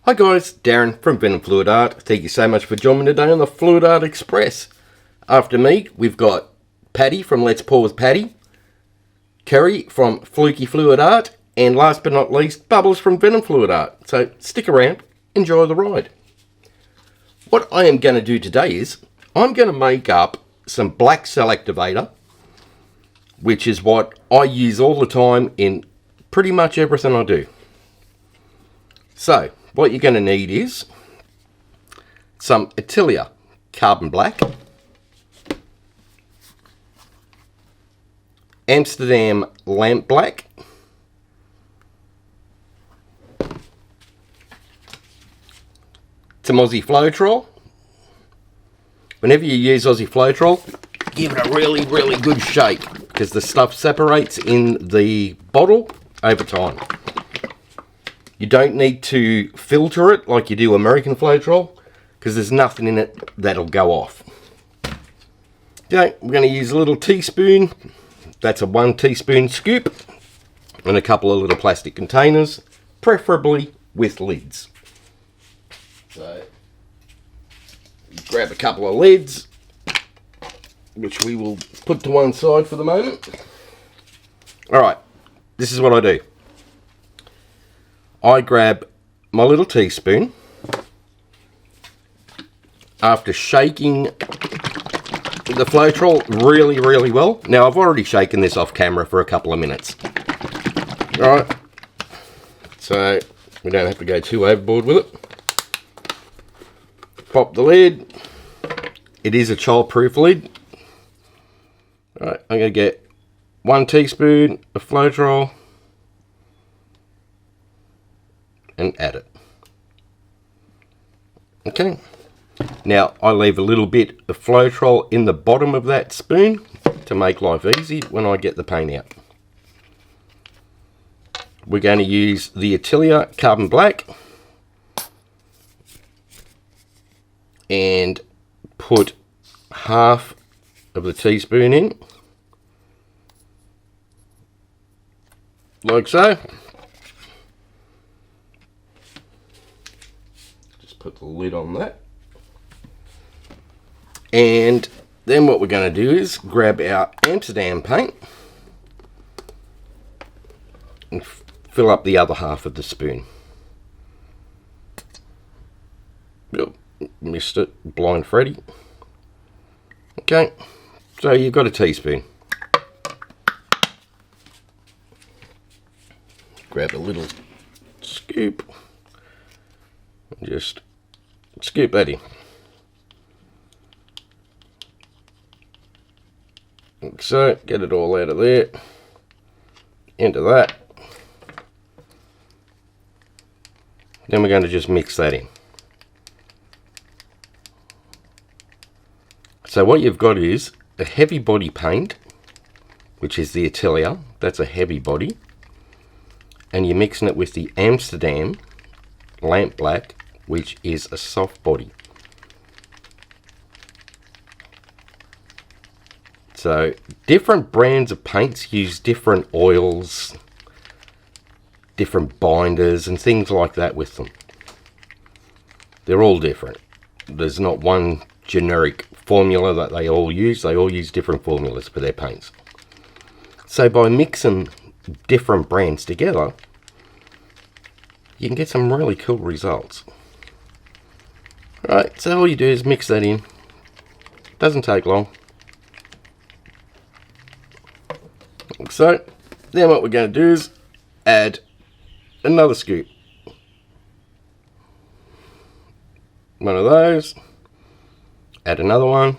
Hi guys, Darren from venomfluidart. Thank you so much for joining me today on the Fluid Art Express. After me, we've got Patty from Letspourwithpattie, Carrie from FlukieFluidArt, and last but not least, Bubbles from venomfluidart. So stick around, enjoy the ride. What I am going to do today is, I'm going to make up some black cell activator, which is what I use all the time in pretty much everything I do. So, what you're going to need is some Atelier Carbon Black, Amsterdam Lamp Black, some Aussie Floetrol. Whenever you use Aussie Floetrol, give it a really good shake because the stuff separates in the bottle over time. You don't need to filter it like you do American Floetrol because there's nothing in it that'll go off. Okay, we're going to use a little teaspoon. That's a 1 teaspoon scoop, and a couple of little plastic containers, preferably with lids. So, grab a couple of lids, which we will put to one side for the moment. Alright, this is what I do. I grab my little teaspoon. After shaking the Floetrol really well. Now I've already shaken this off camera for a couple of minutes. Alright, so we don't have to go too overboard with it. Pop the lid. It is a child-proof lid. Alright, I'm going to get 1 teaspoon of Floetrol and add it. Okay, now I leave a little bit of Floetrol in the bottom of that spoon to make life easy when I get the paint out. We're going to use the Atelier Carbon Black and put half of the teaspoon in, like so. Put the lid on that, and then what we're going to do is grab our Amsterdam paint and fill up the other half of the spoon. Oh, missed it, blind Freddy. Okay, so you've got a teaspoon. Grab a little scoop and just scoop that in. Like so, get it all out of there, into that. Then we're going to just mix that in. So what you've got is a heavy body paint, which is the Atelier, that's a heavy body, and you're mixing it with the Amsterdam Lamp Black, which is a soft body. So different brands of paints use different oils, different binders and things like that with them. They're all different. There's not one generic formula that they all use different formulas for their paints. So by mixing different brands together, you can get some really cool results. Right, so all you do is mix that in. Doesn't take long. So then what we're going to do is add another scoop. One of those. Add another one.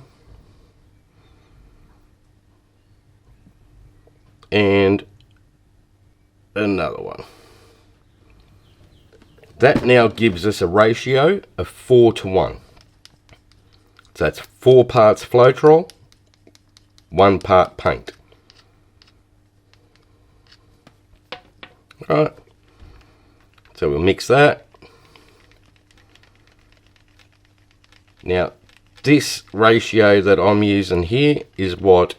And another one. That now gives us a ratio of 4:1. So that's 4 parts Floetrol, 1 part paint. Right. So we'll mix that. Now, this ratio that I'm using here is what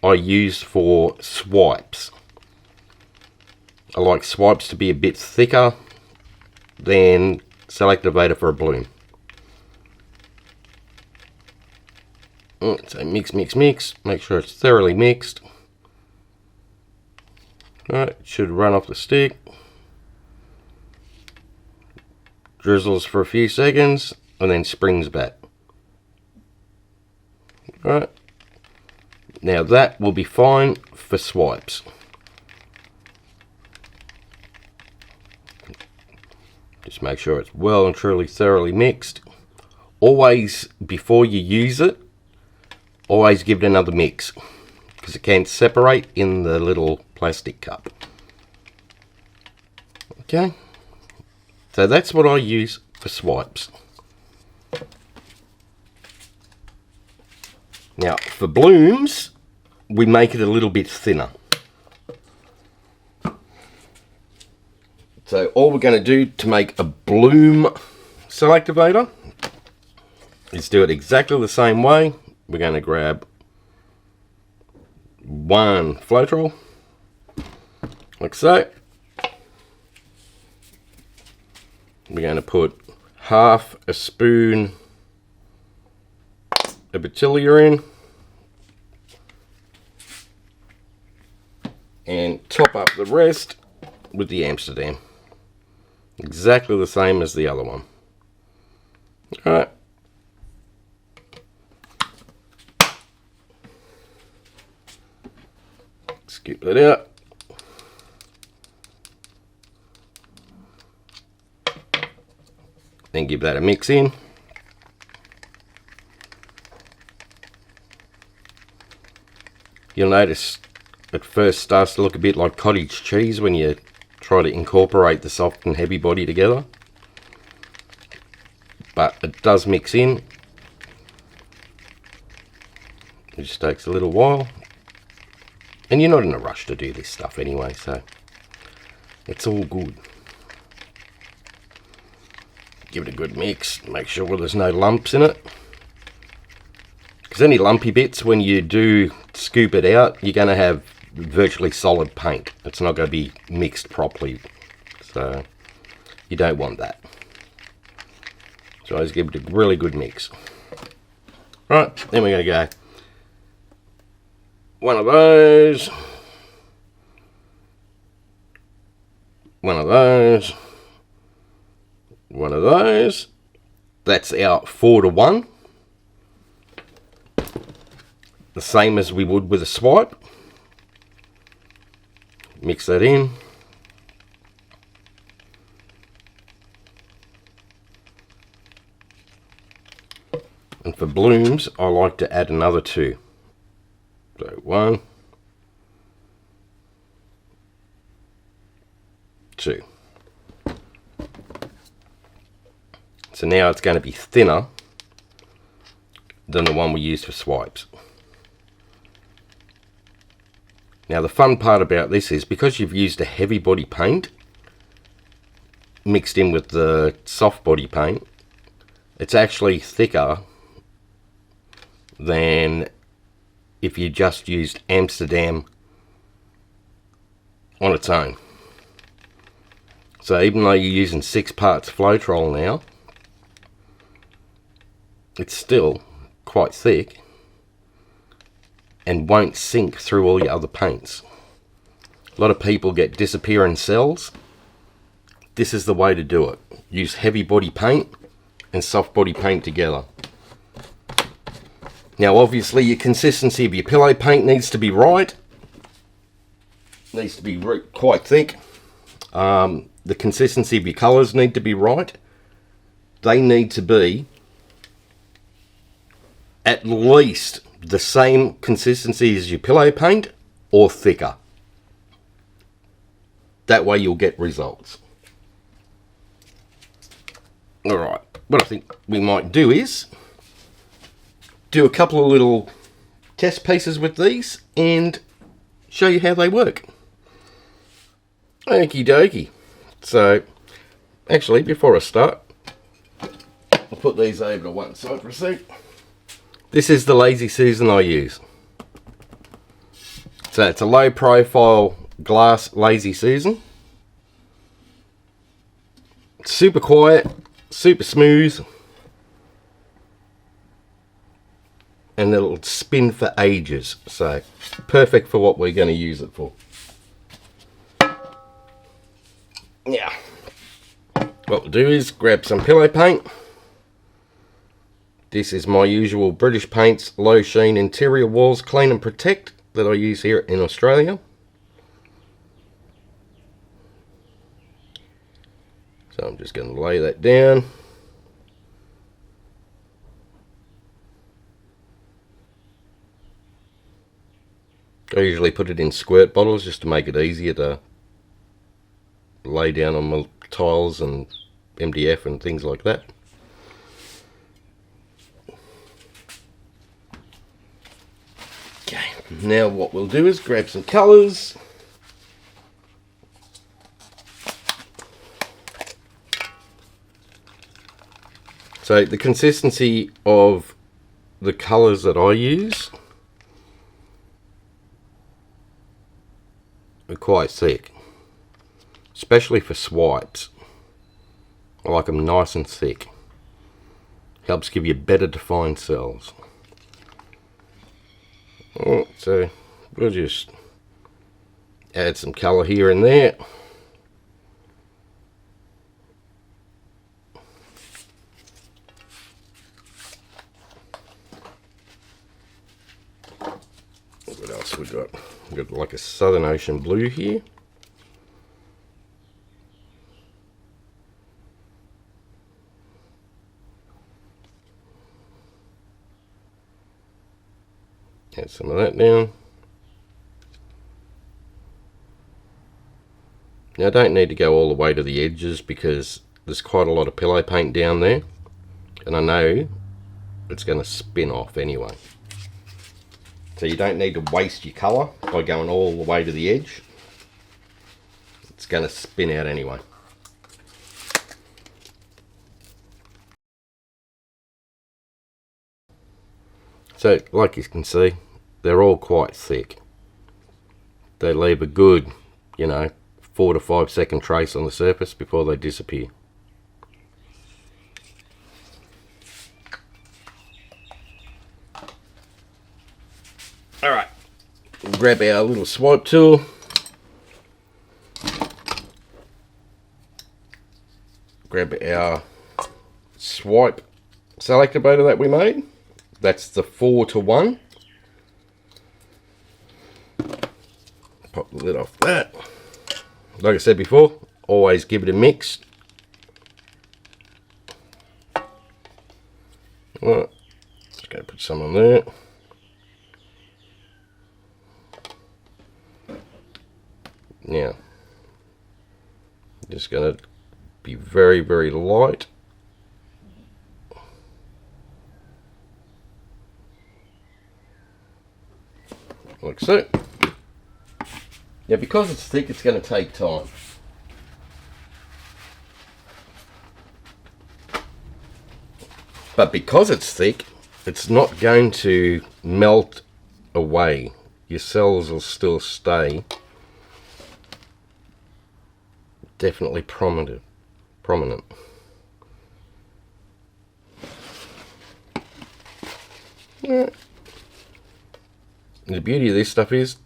I use for swipes. I like swipes to be a bit thicker than activator for a bloom. So mix, mix, mix. Make sure it's thoroughly mixed. Alright, it should run off the stick. Drizzles for a few seconds and then springs back. Alright. Now that will be fine for swipes. Just make sure it's well and truly thoroughly mixed. Always, before you use it, always give it another mix, because it can separate in the little plastic cup. Okay, so that's what I use for swipes. Now for blooms, we make it a little bit thinner. So all we're going to do to make a bloom cell activator is do it exactly the same way. We're going to grab one Floetrol, like so. We're going to put half a spoon of Batilia in, and top up the rest with the Amsterdam. Exactly the same as the other one. Alright. Scoop that out. Then give that a mix in. You'll notice it first starts to look a bit like cottage cheese when you try to incorporate the soft and heavy body together. But it does mix in. It just takes a little while. And you're not in a rush to do this stuff anyway, so it's all good. Give it a good mix. Make sure there's no lumps in it. Because any lumpy bits, when you do scoop it out, you're going to have virtually solid paint. It's not going to be mixed properly. So you don't want that. So I just give it a really good mix. Right, then we're going to go one of those, one of those, one of those. That's our 4-to-1. The same as we would with a swipe. Mix that in. And for blooms, I like to add another 2. So 1, 2. So now it's going to be thinner than the one we used for swipes. Now the fun part about this is, because you've used a heavy body paint mixed in with the soft body paint, it's actually thicker than if you just used Amsterdam on its own. So even though you're using 6 parts Floetrol now, it's still quite thick and won't sink through all your other paints. A lot of people get disappearing cells. This is the way to do it. Use heavy body paint and soft body paint together. Now obviously your consistency of your pillow paint needs to be right. Needs to be quite thick. The consistency of your colours need to be right. They need to be at least the same consistency as your pillow paint or thicker. That way you'll get results. Alright, what I think we might do is do a couple of little test pieces with these and show you how they work. Okie dokie. So, actually, before I start, I'll put these over to one side for a sec. This is the Lazy Susan I use. So it's a low profile glass Lazy Susan. It's super quiet, super smooth, and it'll spin for ages, so perfect for what we're going to use it for. Now, what we'll do is grab some pillow paint. This is my usual British Paints Low Sheen Interior Walls Clean and Protect that I use here in Australia. So I'm just going to lay that down. I usually put it in squirt bottles just to make it easier to lay down on my tiles and MDF and things like that. Okay, now what we'll do is grab some colours. So the consistency of the colours that I use are quite thick, especially for swipes. I like them nice and thick. Helps give you better defined cells. So we'll just add some colour here and there. What else we got? We've got like a Southern Ocean blue here. Add some of that down. Now I don't need to go all the way to the edges because there's quite a lot of pillow paint down there, and I know it's going to spin off anyway. So you don't need to waste your colour by going all the way to the edge. It's going to spin out anyway. So like you can see, they're all quite thick. They leave a good, 4 to 5 second trace on the surface before they disappear. Alright, we'll grab our little swipe tool. Grab our swipe selector motor that we made. That's the 4:1. Pop the lid off that. Like I said before, always give it a mix. Alright, just going to put some on there. Now, just going to be very, very light. Like so. Now, because it's thick, it's going to take time. But because it's thick, it's not going to melt away. Your cells will still stay definitely prominent. Yeah. The beauty of this stuff is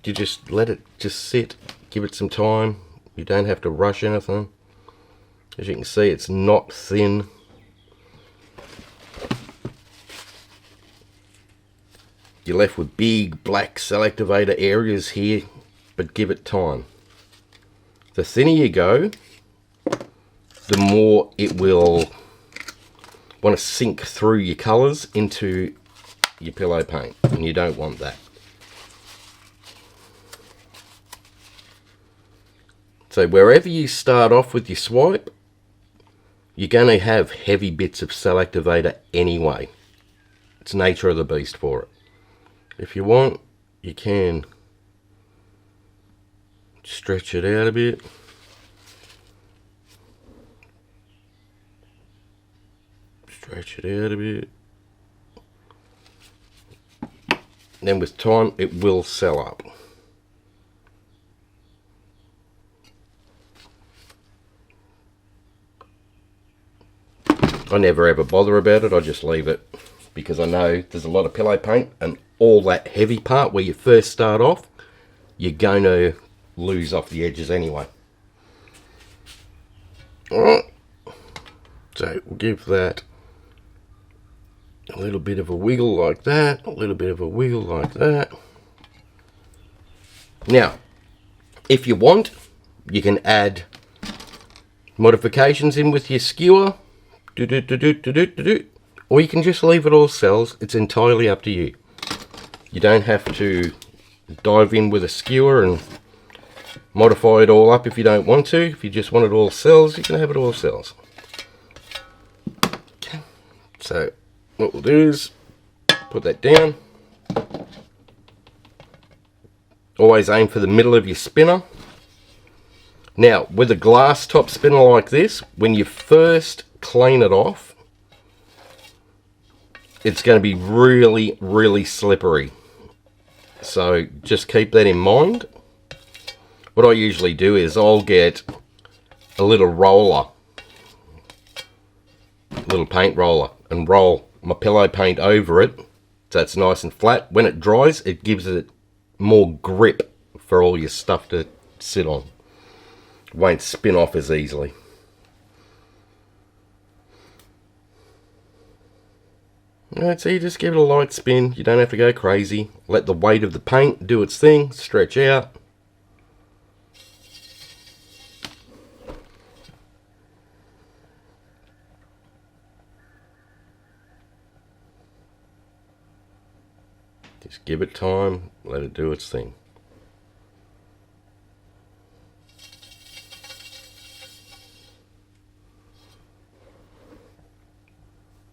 you just let it just sit, give it some time. You don't have to rush anything. As you can see, it's not thin. You're left with big black cell activator areas here, but give it time. The thinner you go, the more it will want to sink through your colours into your pillow paint, and you don't want that. So wherever you start off with your swipe, you're going to have heavy bits of cell activator anyway. It's nature of the beast for it. If you want, you can stretch it out a bit. Stretch it out a bit. Then with time, it will sell up. I never ever bother about it. I just leave it because I know there's a lot of pillow paint, and all that heavy part where you first start off, you're going to lose off the edges anyway. Alright, so we'll give that a little bit of a wiggle like that, a little bit of a wiggle like that. Now, if you want, you can add modifications in with your skewer, or you can just leave it all cells. It's entirely up to you. You don't have to dive in with a skewer and modify it all up if you don't want to. If you just want it all cells, you can have it all cells. Okay, so what we'll do is put that down. Always aim for the middle of your spinner. Now, with a glass top spinner like this, when you first clean it off, it's going to be really, really slippery. So just keep that in mind. What I usually do is I'll get a little roller, little paint roller, and roll my pillow paint over it so it's nice and flat. When it dries, it gives it more grip for all your stuff to sit on. It won't spin off as easily. Alright, so you just give it a light spin. You don't have to go crazy. Let the weight of the paint do its thing, stretch out. Just give it time, let it do its thing.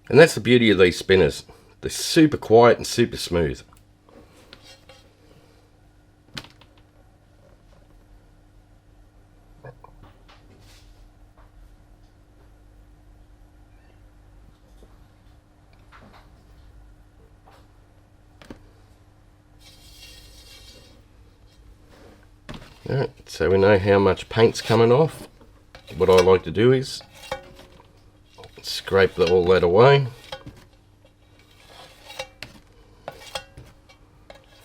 And that's the beauty of these spinners. They're super quiet and super smooth. Alright, so we know how much paint's coming off. What I like to do is scrape all that away.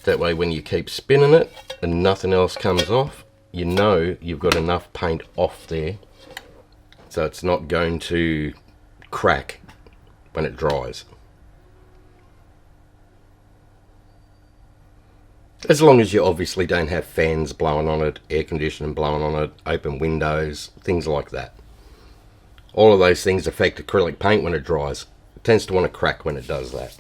That way when you keep spinning it and nothing else comes off, you know you've got enough paint off there so it's not going to crack when it dries. As long as you obviously don't have fans blowing on it, air conditioning blowing on it, open windows, things like that. All of those things affect acrylic paint when it dries. It tends to want to crack when it does that.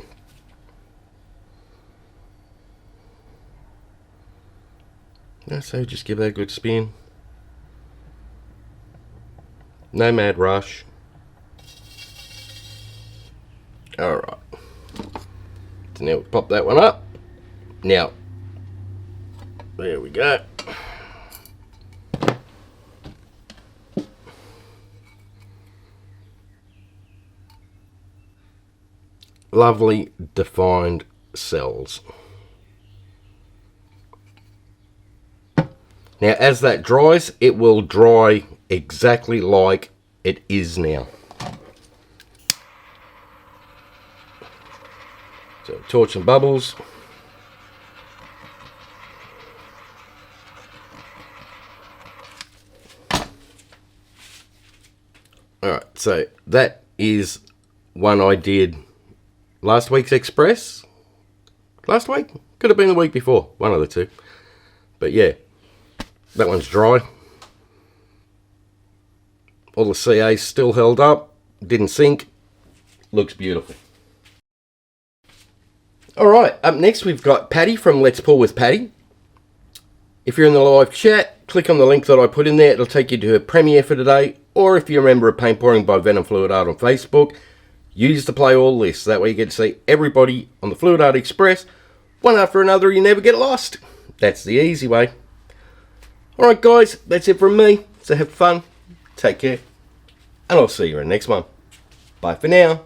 So just give that a good spin. No mad rush. Alright. So now we pop that one up. Now, there we go. Lovely defined cells. Now as that dries, it will dry exactly like it is now. So torch and bubbles. Alright, so that is one I did last week's Express. Last week? Could have been the week before. One of the two. But yeah, that one's dry. All the CA's still held up. Didn't sink. Looks beautiful. Alright, up next we've got Patty from Letspourwithpattie. If you're in the live chat, click on the link that I put in there. It'll take you to her premiere for today. Or if you're a member of Paint Pouring by venomfluidart on Facebook, use the play all list. That way you get to see everybody on the Fluid Art Express, one after another. You never get lost. That's the easy way. Alright guys, that's it from me. So have fun, take care, and I'll see you in the next one. Bye for now.